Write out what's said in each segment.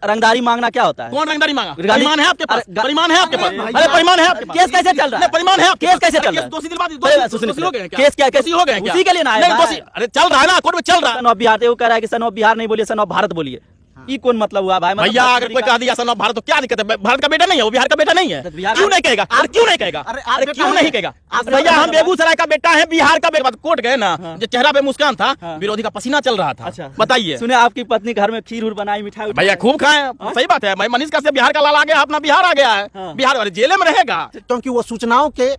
रंगदारी मांगना क्या होता है? कौन रंगदारी मांगा? परिमाण है आपके पास? परिमाण है आपके पास? अरे परिमाण है आपके पास? केस कैसे चल रहा है? परिमाण है? केस कैसे चल रहा है? दोषी दिलवा दोषी हो गए क्या? केस क्या दोषी हो गए क्या? उसी के लिए ना आया दोषी। अरे चल रहा है ना, कोर्ट में चल रहा है। सन ऑफ बिहार, वो कह रहा है कि सन ऑफ बिहार नहीं बोलिए, सन ऑफ भारत बोलिए। ये कौन मतलब हुआ भाई? भैया अगर कोई कह दिया सन ऑफ भारत तो क्या दिक्कत है? भारत का बेटा नहीं है वो, बिहार का बेटा नहीं है, क्यों नहीं कहेगा? अरे क्यों नहीं कहेगा? अरे क्यों नहीं कहेगा? भैया हम बेगूसराय का बेटा है, बिहार का बेटा। कोर्ट गए ना, जो चेहरा पे मुस्कान था, विरोधी का पसीना चल रहा था। अच्छा बताइए। सुने आपकी पत्नी घर में खीर बनाई, मिठाई भैया खूब खाए, सही बात है। भाई मनीष कश्यप बिहार का लाल आ गया, अपना बिहार आ गया है, बिहार वाले जेल में रहेगा क्योंकि वो सूचनाओं के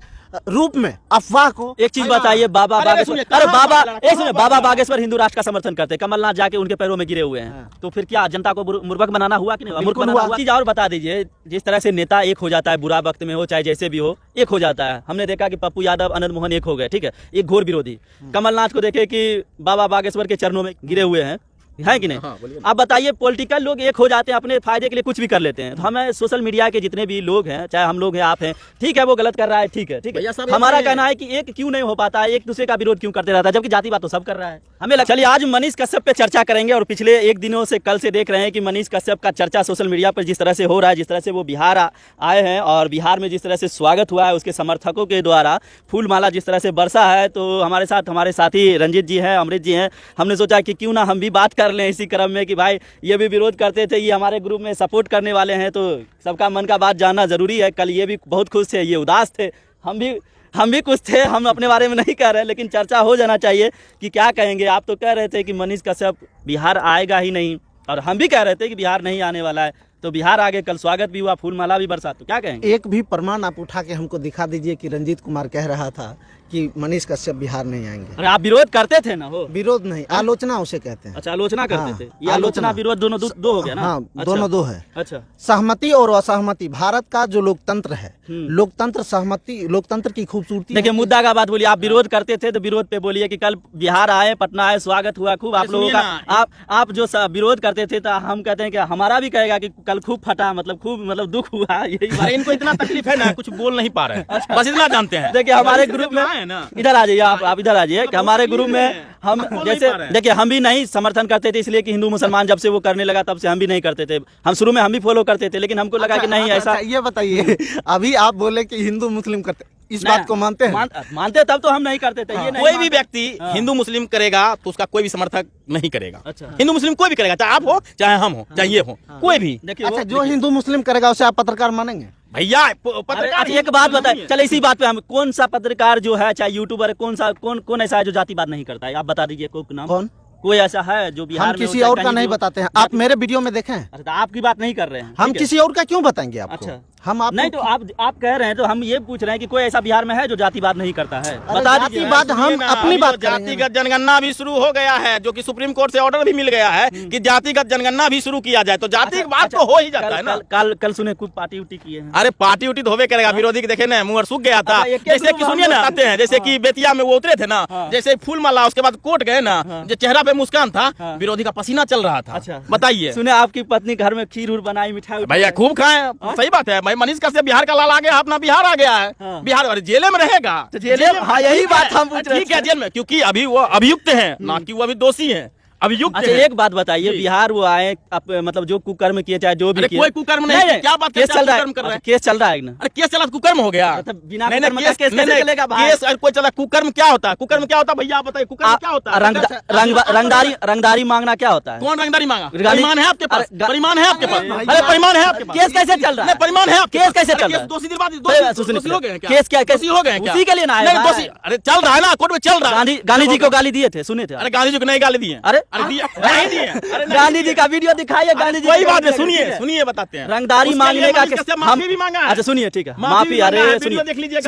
रूप में अफवाह को। एक चीज बताइए, बाबा बागेश्वर, अरे बाबा एक सुनिए, बाबा बागेश्वर हिंदू राष्ट्र का समर्थन करते हैं, कमलनाथ जाके उनके पैरों में गिरे हुए हैं, तो फिर क्या जनता को मूर्ख बनाना हुआ कि नहीं? मूर्ख बनाना हुआ। चीज और बता दीजिए, जिस तरह से नेता एक हो जाता है, बुरा वक्त में हो चाहे जैसे भी हो, एक हो जाता है। हमने देखा कि पप्पू यादव, आनंद मोहन एक हो गए, ठीक है, एक घोर विरोधी। कमलनाथ को देखे कि बाबा बागेश्वर के चरणों में गिरे हुए हैं, है कि नहीं? आप बताइए, पॉलिटिकल लोग एक हो जाते हैं, अपने फायदे के लिए कुछ भी कर लेते हैं। तो हमें सोशल मीडिया के जितने भी लोग हैं, चाहे हम लोग हैं, आप हैं, ठीक है वो गलत कर रहा है, ठीक है, ठीक है। हमारा कहना है कि एक क्यों नहीं हो पाता है, एक दूसरे का विरोध क्यों करते रहता है, जबकि जाति बात तो सब कर रहा है। हमें चलिए आज मनीष कश्यप पे चर्चा करेंगे। और पिछले एक दिनों से, कल से देख रहे हैं कि मनीष कश्यप का चर्चा सोशल मीडिया पर जिस तरह से हो रहा है, जिस तरह से वो बिहार आए हैं और बिहार में जिस तरह से स्वागत हुआ है उसके समर्थकों के द्वारा, फूलमाला जिस तरह से बरसा है, तो हमारे साथ हमारे साथी रंजीत जी हैं, अमृत जी हैं। हमने सोचा कि क्यों ना हम भी बात कर लें इसी क्रम में कि भाई ये भी विरोध करते थे, ये हमारे ग्रुप में सपोर्ट करने वाले हैं, तो सबका मन का बात जानना जरूरी है। कल ये भी बहुत खुश थे, ये उदास थे, हम भी कुछ थे, हम अपने बारे में नहीं कह रहे, लेकिन चर्चा हो जाना चाहिए कि क्या कहेंगे। आप तो कह रहे थे कि मनीष कश्यप बिहार आएगा ही नहीं, और हम भी कह रहे थे कि बिहार नहीं आने वाला है, तो बिहार आगे, कल स्वागत भी हुआ, फूलमाला भी बरसा, तो क्या कहेंगे? एक भी प्रमाण आप उठा के हमको दिखा दीजिए कि रंजीत कुमार कह रहा था कि मनीष कश्यप बिहार नहीं आएंगे। अरे आप विरोध करते थे ना? हो विरोध नहीं, आलोचना उसे कहते हैं। अच्छा, आलोचना करते थे। ये आलोचना आलोचना विरोध दोनों दो हो गया ना? हाँ, दोनों दो है। अच्छा, सहमति और असहमति भारत का जो लोकतंत्र है, लोकतंत्र सहमति, लोकतंत्र की खूबसूरती। देखिए मुद्दा का बात बोलिए, आप विरोध करते थे तो विरोध पे बोलिए कि कल बिहार आए, पटना आए, स्वागत हुआ खूब आप लोगों का। आप जो विरोध करते थे तो हम कहते हैं कि हमारा भी कहेगा कि कल खूब फटा, मतलब खूब, मतलब दुख हुआ। यही इनको इतना तकलीफ है ना, कुछ बोल नहीं पा रहे, बस इतना जानते हैं। देखिए हमारे ग्रुप में, इधर आ जाइए आप इधर आ जाइए, कि हमारे ग्रुप में हम जैसे, देखिए हम भी नहीं समर्थन करते थे, इसलिए कि हिंदू मुसलमान जब से वो करने लगा तब से हम भी नहीं करते थे। हम शुरू में हम भी फॉलो करते थे, लेकिन हमको लगा कि नहीं ऐसा। ये बताइए, अभी आप बोले कि हिंदू मुस्लिम करते, इस बात को मानते हैं? मानते तब तो हम नहीं करते थे। ये कोई भी व्यक्ति हिंदू मुस्लिम करेगा तो उसका कोई भी समर्थक नहीं करेगा। अच्छा, हिंदू मुस्लिम कोई भी करेगा, चाहे आप हो चाहे हम हो चाहे ये हो, कोई भी। अच्छा, जो हिंदू मुस्लिम करेगा उसे आप पत्रकार मानेंगे? भैया पत्रकार, एक बात बताए, चले इसी बात पे हम, कौन सा पत्रकार जो है, चाहे यूट्यूबर, कौन ऐसा है जो जातिवाद नहीं करता है? आप बता दीजिए कोई नाम। कौन? कोई ऐसा है जो बिहार में? किसी और का नहीं बताते हैं, आप मेरे वीडियो में देखें। अच्छा, तो आपकी बात नहीं कर रहे हैं, हम किसी और का क्यों बताएंगे आपको? अच्छा, हम आप नहीं तो आप कह रहे हैं, तो हम ये पूछ रहे हैं कि कोई ऐसा बिहार में है जो जातिवाद नहीं करता है? बता दीजिए। बात हम अपनी बात करेंगे। जातिगत जनगणना भी शुरू हो गया है, जो कि सुप्रीम कोर्ट से ऑर्डर भी मिल गया है कि जातिगत जनगणना भी शुरू किया जाए, तो जातिवाद तो हो ही जाता है ना। कल सुने कुछ पार्टी उटी किए हैं। अरे पार्टी उटी तो होवे करेगा, विरोधी के देखे ना मुंह सूख गया था। जैसे कि सुनिए ना, आते हैं जैसे कि बेतिया में वो उतरे थे ना, जैसे फूलमाला, उसके बाद कोर्ट गए ना, जो चेहरा पे मुस्कान था, विरोधी का पसीना चल रहा था। अच्छा, बताइए। सुने आपकी पत्नी घर में खीर बनाई, मिठाई। भैया खूब खाए, सही बात है। भाई मनीष कश्यप बिहार का लाल आ गया, अपना बिहार आ गया है, बिहार वाले जेल में रहेगा। जेल में, हाँ यही बात हम पूछ रहे हैं। ठीक है, जेल में, क्योंकि अभी वो अभियुक्त हैं, ना कि वो अभी दोषी हैं, अभियुक्त। अच्छा, एक बात बताइए, बिहार वो आए, मतलब जो कुकर्म किए, चाहे जो भी किए, कोई कुकर्म नहीं, क्या बात केस चल रहा है? केस चल रहा है ना? अरे केस चला तो कुकर्म हो गया। बिना केस कैसे चलेगा भाई? केस कोई चला, कुकर्म क्या होता है? कुकर्म क्या होता है भैया, आप बताइए, कुकर्म क्या होता है? रंगदारी मांगना क्या होता है? कौन रंगदारी मांगा? परिमाण है आपके पास? परिमाण है आपके पास? अरे परिमाण है आपके पास? केस कैसे चल रहा है? परिमाण है? केस कैसे चल रहा है? दोषी दिलवा दोषी हो गए क्या? केस क्या, दोषी हो गए क्या? उसी के लिए ना आया दोषी। अरे चल रहा है ना, कोर्ट में चल रहा है। गांधी जी को गाली दिए थे, सुने थे? अरे गांधी जी को नहीं गाली दिए। अरे गांधी जी का वीडियो दिखाइए, गांधी जी। कोई बात नहीं, सुनिए बताते हैं। रंगदारी मांगने का माफी भी मांगा। अच्छा सुनिए, ठीक है, माफी। अरे सुनिए, देख लीजिए,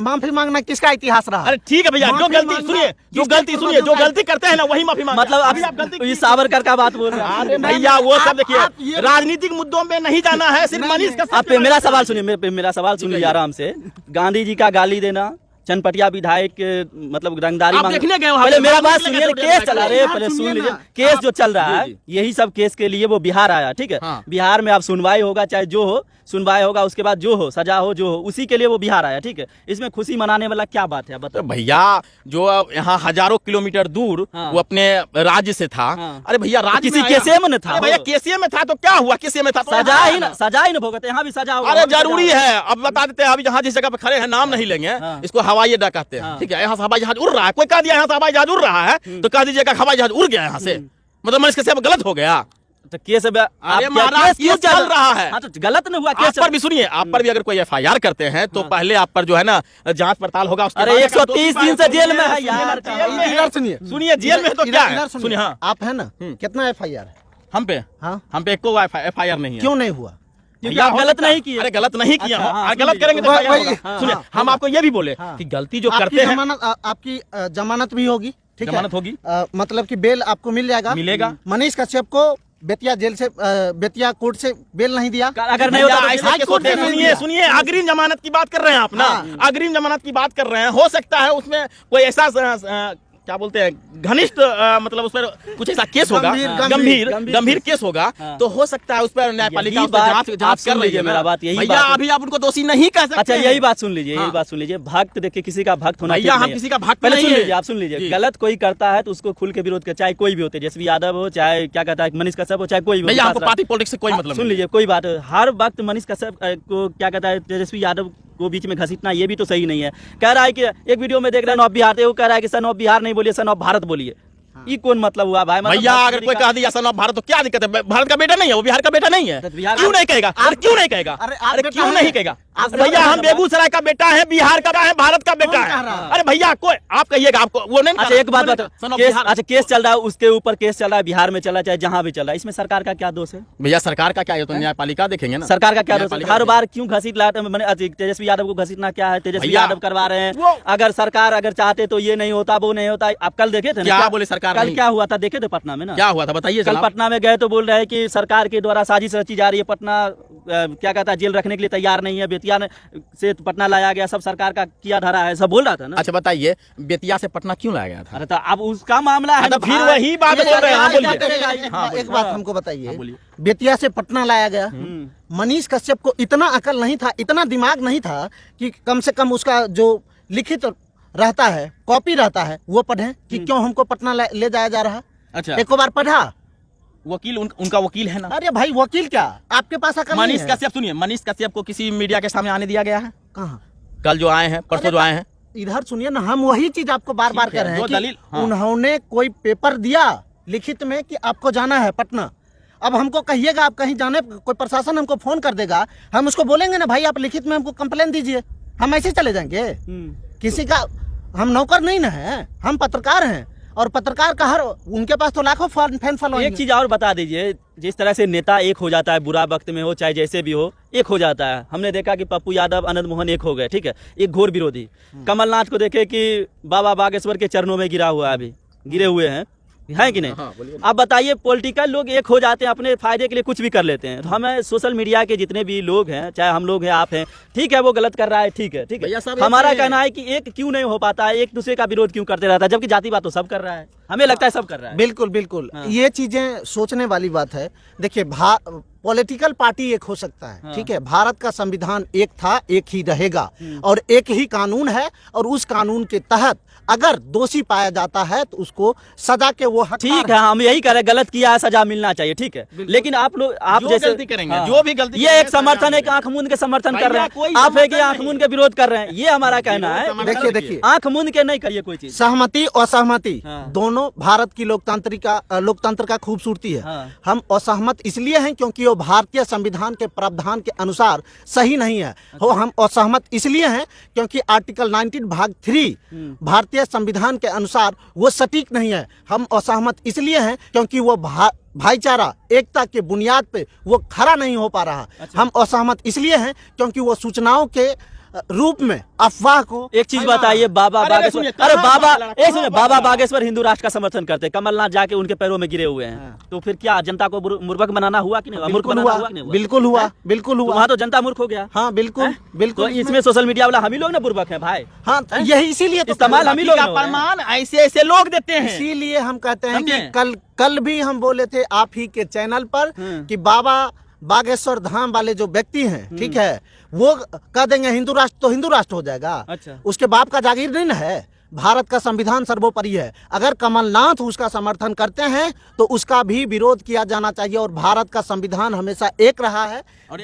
माफी मांगना किसका इतिहास रहा? अरे ठीक है भैया, जो गलती करते हैं ना वही माफी मांगते हैं। मतलब अभी आप गलती, सावरकर का बात बोल रहे हैं भैया, वो सब देखिए, राजनीतिक मुद्दों में नहीं जाना है, सिर्फ मनीष का। आप मेरा सवाल सुनिए, मेरा सवाल सुनिए आराम से। गांधी जी का गाली देना चनपटिया विधायक मतलब रंगदारी आप मांग देखने गए हो, पहले हम मेरा लोग बात देखने सुनिए, गए थे, केस चला रहे, बिहार पहले सुन सुनिए लीजिए, ना। केस जो चल रहा जी, है जी। यही सब केस के लिए वो बिहार आया, ठीक है। हाँ। बिहार में अब सुनवाई होगा, चाहे जो हो सुनवाई होगा, उसके बाद जो हो सजा हो जो हो, उसी के लिए वो बिहार आया, ठीक है। इसमें खुशी मनाने वाला क्या बात है तो बताओ। भैया जो यहाँ हजारों किलोमीटर दूर हाँ। वो अपने राज्य से था। हाँ। अरे भैया राज्य किसी में आया। केसीए में न था अरे भैया वो। केसीए में था तो क्या हुआ, केसीए में था तो सजा यहाँ ही ना, सजा ही ना भुगते, यहाँ भी सजा होगा। अरे वहाँ भी सजा जरूरी होगा। है। अब बता देते हैं, अभी जहाँ जिस जगह पे खड़े हैं नाम नहीं लेंगे, हाँ। इसको हवाई अड्डा कहते हैं, हाँ। ठीक है। यहाँ से हवाई जहाज उड़ रहा है, कोई कह दिया यहाँ से हवाई जहाज उड़ रहा है तो कह दीजिएगा हवाई जहाज उड़ गया यहाँ से, मतलब मनीष कश्यप गलत हो गया। तो केस अब आप क्या- महाराज, केस क्यों केस चल रहा है। हाँ तो गलत नहीं हुआ आप केस पर भी सुनिए, आप पर भी अगर कोई एफआईआर करते हैं तो पहले आप पर जो है ना जांच पड़ताल होगा। उसके अरे बाद 130 दिन से जेल में है यार। जेल में है। इधर सुनिए, सुनिए जेल में है तो इधर- क्या इधर है, सुनिए। हाँ, आप है ना, कितना FIR है? हम पे हाँ, हम पे एको एफआईआर नहीं है। क्यों नहीं हुआ? क्योंकि भैया, आप हो गलत सकता है। नहीं किए। अरे गलत नहीं किया अच्छा, हो। हाँ, गलत सुन करेंगे तो लीजिए। FIR वही- होगा। हाँ, सुनिए, हाँ, हम आपको ये भी बोले हाँ। कि गलती जो आपकी करते हैं जमानत आपकी जमानत भी होगी, ठीक है। जमानत होगी। मतलब कि बेल आपको मिल जाएगा। मिलेगा। मनीष कश्यप को बेतिया जेल से बेतिया कोर्ट से बेल नहीं दिया। अगर नहीं भैया, होता तो ऐसा हाई केस कोर्ट होते हैं। में नहीं सुनिए दिया। सुनिए, अग्रिम जमानत की बात कर रहे हैं आप ना, हाँ। अग्रिम जमानत की बात कर रहे हैं। हो सकता है उसमें कोई ऐसा क्या बोलते हैं घनिष्ठ मतलब उस पर कुछ ऐसा केस होगा, गंभीर- गंभीर केस होगा, हाँ। तो हो सकता है उस पर न्यायपालिका यही उस पर बात- जांच आप जांच सुन कर रही लीजिए, है ना। मेरा बात यही भैया बात है। अभी आप उनको दोषी नहीं कह सकते अच्छा हैं। यही बात सुन लीजिए, यही हाँ। बात सुन लीजिए। भक्त देखिए, किसी का भक्त होना भैया, ठीक हम नहीं है। किसी का भक्त पहले नहीं सुन है। लीजिए, आप सुन लीजिए। जी। गलत कोई करता है तो उसको खुल के विरोध कर, चाहे कोई भी हो, तेजस्वी यादव हो, चाहे क्या कहता है मनीष कश्यप हो, चाहे कोई भी हो। भैया विकास हमको राज- पार्टी पॉलिटिक्स से कोई हाँ, मतलब सुन नहीं। लीजिए, कोई बात हर वक्त मनीष कश्यप को क्या कहता है तेजस्वी यादव को बीच में घसीटना, ये भी तो सही नहीं है। कह रहा है कि एक वीडियो में देख रहे हैं ऑफ बिहार, वो कह रहा है कि सन ऑफ बिहार नहीं बोलिए, सन ऑफ भारत बोलिए। ये कौन मतलब हुआ भाई? मतलब भैया अगर कोई कह दिया सन ऑफ भारत तो क्या दिक्कत है? भारत का बेटा नहीं है वो, बिहार का बेटा नहीं है, तो बिहार क्यों नहीं कहेगा? अरे क्यों नहीं कहेगा? अरे आप अरे बेटा क्यों हैं। नहीं कहेगा? आप भैया बेटा हम हैं। बेगूसराय का बेटा है, बिहार का है, भारत का बेटा कौन कह रहा है। है? अरे भैया कोई आप कहिएगा, आपको वो नहीं। अच्छा एक बात बताओ, सन ऑफ केस, बिहार। अच्छा केस चल रहा है, उसके ऊपर केस चल रहा है, बिहार में चल रहा है, चाहे जहां भी चल रहा है, इसमें सरकार का क्या दोष है? भैया सरकार का क्या है, तो न्यायपालिका देखेंगे ना। सरकार का क्या दोष है? न्यायपालिका हर देखेंगे। बार क्यों घसीट लाते हैं? मैंने तेजस्वी यादव को घसीटना क्या है? तेजस्वी भैया, यादव करवा रहे हैं। वो- अगर सरकार अगर चाहते तो ये नहीं होता, वो नहीं होता। आप कल देखे थे ना क्या बोले सरकार कल नहीं? क्या हुआ था देखे थे पटना में ना? क्या हुआ था बताइए कल जनाब। पटना में गए तो बोल रहे हैं कि सरकार के द्वारा साजिश रची जा रही है, पटना क्या कहता है जेल रखने के लिए तैयार नहीं है, बेतिया से पटना लाया गया, सब सरकार का किया धरा है, सब बोल रहा था ना। अच्छा बताइए, बेतिया से पटना क्यों लाया गया था? अरे तो अब उसका मामला है तो ना फिर भाई। वही बात ये बोल रहे हैं। हाँ, क्या बोलिए। करेगा? हाँ, एक बात हमको बताइए, बोलिए। बेतिया से पटना लाया गया। मनीष कश्यप को इतना अकल नहीं था, इतना दिमाग नहीं था कि कम से कम उसका जो लिखित रहता है, कॉपी रहता है, वो पढ़े कि क्यों हमको पटना ले जाया जा रहा है। अच्छा एक बार पढ़ा। वकील उनका वकील है ना। अरे भाई वकील क्या, आपके पास अकल नहीं मनीष है? कश्यप, सुनिए, मनीष कश्यप को किसी मीडिया के सामने आने दिया गया है? कहाँ? कल जो आए हैं, परसों जो आए हैं। इधर सुनिए ना, हम वही चीज आपको बार बार ठीक है, कह रहे जो हैं कि दलील- हाँ। उन्होंने कोई पेपर दिया लिखित में कि आपको जाना है पटना। अब हमको कहिएगा आप कहीं जाने, कोई प्रशासन हमको फोन कर देगा, हम उसको बोलेंगे ना भाई आप लिखित में हमको कंप्लेन दीजिए, हम ऐसे चले जाएंगे? किसी का हम नौकर नहीं ना है, हम पत्रकार हैं, और पत्रकार का हर उनके पास तो लाखों फैन फॉलोइंग एक चीज और बता दीजिए, जिस तरह से नेता एक हो जाता है, बुरा वक्त में हो चाहे जैसे भी हो, एक हो जाता है। हमने देखा कि पप्पू यादव, आनंद मोहन एक हो गए, ठीक है, एक घोर विरोधी। कमलनाथ को देखे कि बाबा बागेश्वर के चरणों में गिरा हुआ है, अभी गिरे हुए हैं, है कि नहीं? आप बताइए, पॉलिटिकल लोग एक हो जाते हैं, अपने फायदे के लिए कुछ भी कर लेते हैं। तो हमें सोशल मीडिया के जितने भी लोग हैं, चाहे हम लोग हैं, आप हैं, ठीक है, वो गलत कर रहा है, ठीक है, ठीक भैया है। सब एक हमारा हैं। कहना है कि एक क्यों नहीं हो पाता है, एक दूसरे का विरोध क्यों करते रहता है, जबकि जाति बात तो सब कर रहा है। हमें लगता है सब कर रहा है। बिल्कुल बिल्कुल, ये चीजें सोचने वाली बात है। देखिए पॉलिटिकल पार्टी एक हो सकता है, ठीक है, भारत का संविधान एक था, एक ही रहेगा, और एक ही कानून है, और उस कानून के तहत अगर दोषी पाया जाता है तो उसको सजा के वो हकदार ठीक है, हम यही कह रहे हैं, गलत किया है, सजा मिलना चाहिए, ठीक है। लेकिन आप लोग आप जो जैसे गलती करेंगे, जो भी गलती ये करेंगे, एक समर्थन है कि सजा आंख मूंद के समर्थन भैया, कर रहे कोई हैं, आप है कि समर्थन आंख नहीं। मूंद के विरोध कर रहे हैं, ये हमारा कहना है। समर्थन देखिए रखिए। देखिए, आंख मूंद के नहीं करिए कोई चीज। सहमति असहमति हाँ। दोनों भारत की लोकतंत्र का खूबसूरती है। हाँ। हम असहमत इसलिए हैं क्योंकि वो भारतीय संविधान के प्रावधान के अनुसार सही नहीं है। हो हम असहमत इसलिए हैं क्योंकि आर्टिकल 19 भाग 3 भारतीय संविधान के अनुसार वो सटीक नहीं है। हम असहमत इसलिए हैं क्योंकि वो भाईचारा एकता के बुनियाद पे वो खरा नहीं हो पा रहा। हम असहमत इसलिए हैं क्योंकि वो सूचनाओं के रूप में अफवाह को। एक चीज बताइए, बाबा अरे बागेश्वर, सुनिए, अरे कहाँ बाबा मामला लड़ा? एक सुनिए, कहाँ बाबा मामला बागेश्वर हिंदू राष्ट्र का समर्थन करते हैं, कमलनाथ जाके उनके पैरों में गिरे हुए हैं, तो फिर क्या जनता को मूर्ख बनाना हुआ कि नहीं हुआ? मूर्ख बिल्कुल बनाना हुआ, हुआ कि नहीं हुआ? बिल्कुल हुआ, हैं? बिल्कुल तो हुआ। वहाँ तो जनता मूर्ख हो गया। हाँ बिल्कुल तो बिल्कुल। इसमें सोशल मीडिया वाला हम ही लोग ना बुर्बक है भाई। हाँ यही इसीलिए तो इस्तेमाल हम ही लोग का हो रहे हैं। प्रमाण ऐसे ऐसे लोग देते हैं। इसीलिए हम कहते हैं कि समझे? कल भी हम बोले थे आप ही के चैनल पर कि बाबा बागेश्वर धाम वाले जो व्यक्ति हैं, ठीक है, वो कह देंगे हिंदू राष्ट्र तो हिंदू राष्ट्र हो जाएगा। अच्छा। उसके बाप का जागीर नहीं ना है। भारत का संविधान सर्वोपरि है। अगर कमलनाथ उसका समर्थन करते हैं तो उसका भी विरोध किया जाना चाहिए। और भारत का संविधान हमेशा एक रहा है।